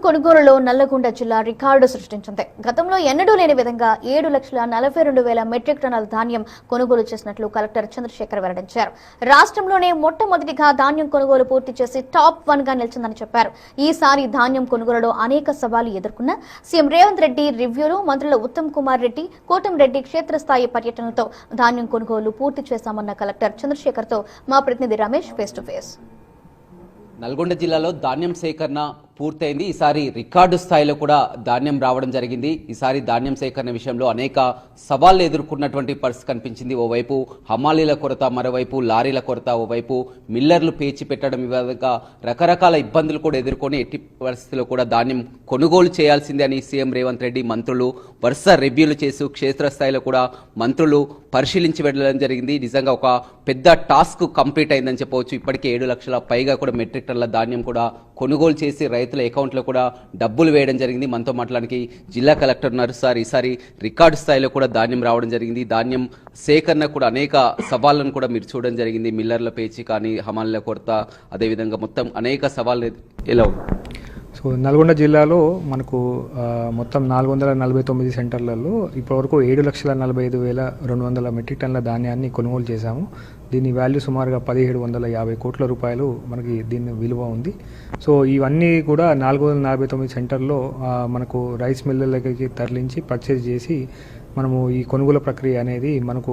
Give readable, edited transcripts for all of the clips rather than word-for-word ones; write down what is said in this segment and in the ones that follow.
కొనుగోలులో నల్లగొండ జిల్లా రికార్డు సృష్టించింది. గతంలో ఎన్నడూ లేని విధంగా 7,42,000 మెట్రిక్ టన్నుల ధాన్యం కొనుగోలు చేసినట్లు కలెక్టర్ చంద్రశేఖర్ వెల్లడించారు. రాష్ట్రంలోనే మొట్టమొదటిగా ధాన్యం కొనుగోలు పూర్తి చేసి టాప్ 1 గా నిలిచిందని చెప్పారు. ఈసారి ధాన్యం కొనుగోలులో అనేక సవాళ్లు ఎదుర్కొన్న సీఎం రేవంత్ రెడ్డి రివ్యూలు, మంత్రులు ఉత్తమ్ కుమార్ రెడ్డి, కోటంరెడ్డి క్షేత్రస్థాయి పర్యటనలతో ధాన్యం కొనుగోలు పూర్తి చేశామన్న కలెక్టర్ చంద్రశేఖర్ తో మా ప్రతినిధి Ramesh face to face. Nalgonda జిల్లాలో ధాన్యం సేకరణ పూర్తయింది. ఈసారి రికార్డు స్థాయిలో కూడా ధాన్యం రావడం జరిగింది. ఈసారి ధాన్యం సేకరణ విషయంలో అనేక సవాళ్లు ఎదుర్కొన్నటువంటి పరిస్థితి కనిపించింది. ఓవైపు హమాలీల కొరత, మరోవైపు లారీల కొరత, ఓవైపు మిల్లర్లు పేచి పెట్టడం, ఈ విధంగా రకరకాల ఇబ్బందులు కూడా ఎదుర్కొని ఎట్టి పరిస్థితుల్లో కూడా ధాన్యం కొనుగోలు చేయాల్సిందే అని సీఎం రేవంత్ రెడ్డి మంత్రులు వరుస రివ్యూలు చేస్తూ క్షేత్రస్థాయిలో కూడా మంత్రులు పరిశీలించి వెళ్ళడం జరిగింది. నిజంగా ఒక పెద్ద టాస్క్ కంప్లీట్ అయిందని చెప్పవచ్చు. ఇప్పటికే 7 లక్షల పైగా కూడా మెట్రిక్ టన్నుల ధాన్యం కూడా కొనుగోలు చేసి రైతుల అకౌంట్లో కూడా డబ్బులు వేయడం జరిగింది. మనతో మాట్లాడడానికి జిల్లా కలెక్టర్ ఉన్నారు. సార్, ఈసారి రికార్డు స్థాయిలో కూడా ధాన్యం రావడం జరిగింది. ధాన్యం సేకరణ కూడా అనేక సవాళ్లను కూడా మీరు చూడడం జరిగింది. మిల్లర్ల పేచి కానీ, హమాలీల కొరత, అదేవిధంగా మొత్తం అనేక సవాళ్ళు ఎలా ఉన్నాయి? సో నల్గొండ జిల్లాలో మనకు మొత్తం 449 సెంటర్లలో ఇప్పటివరకు 7,45,200 మెట్రిక్ టన్నుల ధాన్యాన్ని కొనుగోలు చేశాము. దీని వాల్యూ సుమారుగా 1,750 కోట్ల రూపాయలు మనకి దీని విలువ ఉంది. సో ఇవన్నీ కూడా 449 సెంటర్లో మనకు రైస్ మిల్లర్లకి తరలించి పర్చేజ్ చేసి మనము ఈ కొనుగోలు ప్రక్రియ అనేది మనకు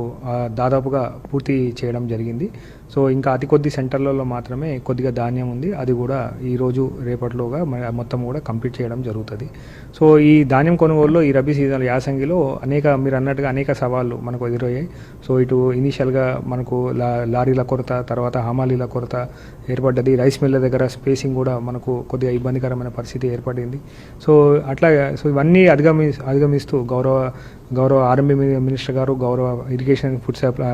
దాదాపుగా పూర్తి చేయడం జరిగింది. సో ఇంకా అతి కొద్ది సెంటర్లలో మాత్రమే కొద్దిగా ధాన్యం ఉంది. అది కూడా ఈరోజు రేపటిలోగా మొత్తం కూడా కంప్లీట్ చేయడం జరుగుతుంది. సో ఈ ధాన్యం కొనుగోలులో ఈ రబీ సీజన్ యాసంగిలో మీరు అన్నట్టుగా అనేక సవాళ్ళు మనకు ఎదురయ్యాయి. సో ఇటు ఇనీషియల్గా మనకు లారీల కొరత, తర్వాత హమాలీల కొరత ఏర్పడ్డది. రైస్ మిల్ల దగ్గర స్పేసింగ్ కూడా మనకు కొద్దిగా ఇబ్బందికరమైన పరిస్థితి ఏర్పడింది. సో ఇవన్నీ అధిగమిస్తూ గౌరవ ఆర్ఎంబీ మినిస్టర్ గారు, గౌరవ irrigation, food supply,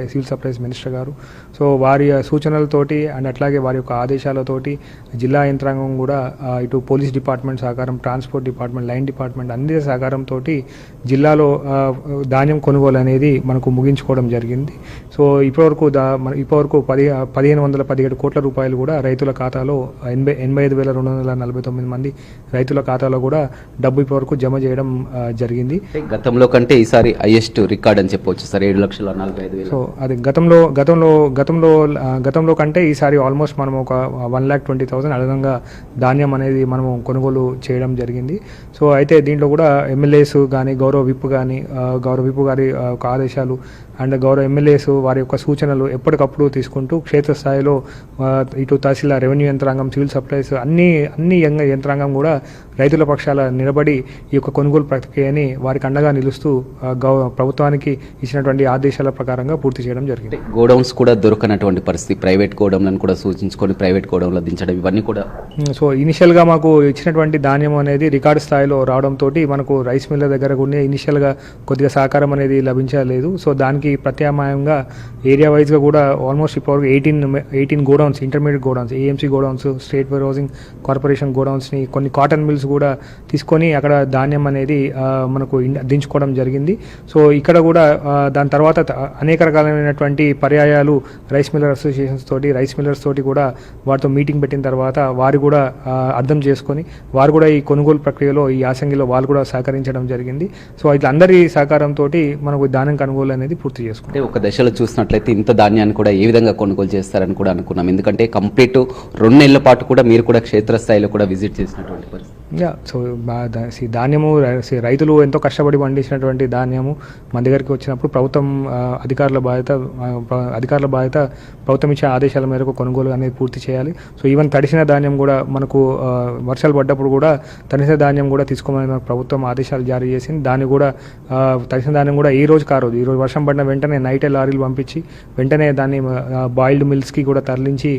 civil supplies minister గారు, సో వారి సూచనలతోటి అండ్ అట్లాగే వారి యొక్క ఆదేశాలతోటి జిల్లా యంత్రాంగం కూడా ఇటు పోలీస్ డిపార్ట్మెంట్ సహకారం, ట్రాన్స్పోర్ట్ డిపార్ట్మెంట్, లైన్ డిపార్ట్మెంట్ అన్ని సహకారంతో జిల్లాలో ధాన్యం కొనుగోలు అనేది మనకు ముగించుకోవడం జరిగింది. సో ఇప్పటివరకు 1,517 కోట్ల రూపాయలు కూడా రైతుల ఖాతాలో 85,249 మంది రైతుల ఖాతాలో కూడా డబ్బు ఇప్పటివరకు జమ చేయడం జరిగింది. గతంలో కంటే ఈసారి హైయెస్ట్ రికార్డ్ అని చెప్పవచ్చు సార్, 7,45,000. సో అది గతంలో కంటే ఈసారి ఆల్మోస్ట్ మనం ఒక 1,20,000 అదనంగా ధాన్యం అనేది మనము కొనుగోలు చేయడం జరిగింది. సో అయితే దీంట్లో కూడా ఎమ్మెల్యేస్ కానీ, గౌరవ విప్ గారి ఒక ఆదేశాలు అండ్ గౌరవ ఎమ్మెల్యేస్ వారి యొక్క సూచనలు ఎప్పటికప్పుడు తీసుకుంటూ క్షేత్రస్థాయిలో ఇటు తహసీల్దార్, రెవెన్యూ యంత్రాంగం, సివిల్ సప్లైస్ అన్ని యంత్రాంగం కూడా రైతుల పక్షాల నిలబడి ఈ యొక్క కొనుగోలు ప్రక్రియని వారికి అండగా నిలుస్తూ ప్రభుత్వానికి ఇచ్చినటువంటి ఆదేశాల ప్రకారంగా పూర్తి చేయడం జరిగింది. గోడౌన్స్ కూడా దొరకనటువంటి పరిస్థితి, ప్రైవేట్ గోడౌన్లను కూడా సూచించుకొని ప్రైవేట్ గోడౌన్లో దించడం, ఇవన్నీ కూడా. సో ఇనిషియల్గా మాకు ఇచ్చినటువంటి ధాన్యం అనేది రికార్డు స్థాయిలో రావడంతో మనకు రైస్ మిల్ల దగ్గర కూడా ఇనిషియల్గా కొద్దిగా సహకారం అనేది లభించలేదు. సో దానికి ప్రత్యామ్నాయంగా ఏరియా వైజ్గా కూడా ఆల్మోస్ట్ ఇప్పటివరకు 18 godowns, intermediate godowns, AMC godowns, state warehousing corporation గోడౌన్స్ని, కొన్ని కాటన్ మిల్స్ కూడా తీసుకొని అక్కడ ధాన్యం అనేది మనకు దించుకోవడం జరిగింది. సో ఇక్కడ కూడా దాని తర్వాత అనేక రకాలైనటువంటి పర్యాయాలు రైస్ మిల్లర్ అసోసియేషన్స్ తోటి, రైస్ మిల్లర్స్ తోటి కూడా వారితో మీటింగ్ పెట్టిన తర్వాత వారు కూడా అర్థం చేసుకొని వారు కూడా ఈ కొనుగోలు ప్రక్రియలో ఈ యాసంగిలో వాళ్ళు కూడా సహకరించడం జరిగింది. సో ఇట్లా అందరి సహకారంతో మనకు ధాన్యం కొనుగోలు అనేది పూర్తి చేసుకుంటే ఒక దశలో చూసినట్లయితే ఇంత ధాన్యాన్ని కూడా ఏ విధంగా కొనుగోలు చేస్తారని కూడా అనుకున్నాం. ఎందుకంటే కంప్లీట్ 2 నెలల పాటు కూడా మీరు కూడా క్షేత్రస్థాయిలో కూడా విజిట్ చేసినటువంటి పరిస్థితి. సో ధాన్యము రైతులు ఎంతో కష్టపడి పండించినటువంటి ధాన్యము మన దగ్గరికి వచ్చినప్పుడు ప్రభుత్వం అధికారుల బాధ్యత ప్రభుత్వం ఇచ్చే ఆదేశాల మేరకు కొనుగోలు అనేది పూర్తి చేయాలి. సో ఈవెన్ తడిసిన ధాన్యం కూడా మనకు వర్షాలు పడ్డప్పుడు కూడా తడిసిన ధాన్యం కూడా తీసుకోమని ప్రభుత్వం ఆదేశాలు జారీ చేసింది. దాన్ని కూడా తడిసిన ధాన్యం కూడా ఈ రోజు వర్షం పడిన వెంటనే నైటే లారీలు పంపించి వెంటనే దాన్ని బాయిల్డ్ మిల్స్కి కూడా తరలించి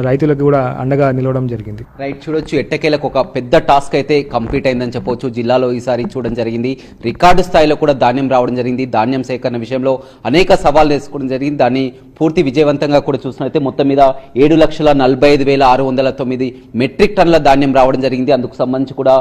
రైతులకు కూడా అండగా నిలవడం జరిగింది. రైట్, చూడొచ్చు ఎట్టకేలకు ఒక పెద్ద టాస్క్ అయితే కంప్లీట్ అయిందని చెప్పవచ్చు. జిల్లాలో ఈసారి చూడడం జరిగింది. రికార్డు స్థాయిలో కూడా ధాన్యం రావడం జరిగింది. ధాన్యం సేకరణ విషయంలో అనేక సవాళ్లు ఎదుర్కోవడం జరిగింది. దాన్ని పూర్తి విజయవంతంగా కూడా చూసినట్లయితే మొత్తం మీద 7,45,609 మెట్రిక్ టన్నుల ధాన్యం రావడం జరిగింది. అందుకు సంబంధించి కూడా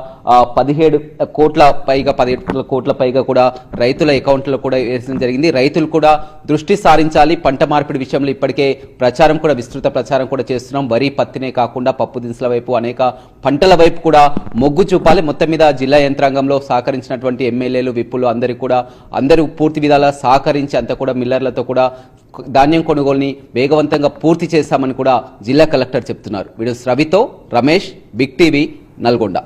17 కోట్ల పైగా కూడా రైతుల అకౌంట్లో కూడా వేయడం జరిగింది. రైతులు కూడా దృష్టి సారించాలి. పంట మార్పిడి విషయంలో ఇప్పటికే ప్రచారం కూడా విస్తృత ప్రచారం కూడా చేస్తున్నాం. వరి, పత్తినే కాకుండా పప్పు దినుసుల వైపు అనేక పంటల వైపు కూడా మొగ్గు చూపాలి. మొత్తం మీద జిల్లా యంత్రాంగంలో సహకరించినటువంటి ఎమ్మెల్యేలు, విప్పులు అందరూ పూర్తి విధాలా సహకరించి అంతా కూడా మిల్లర్లతో కూడా ధాన్యం కొనుగోలుని వేగవంతంగా పూర్తి చేశామని కూడా జిల్లా కలెక్టర్ చెప్తున్నారు. వీడియోస్ రవితో రమేష్, బిగ్ టీవీ, నల్గొండ.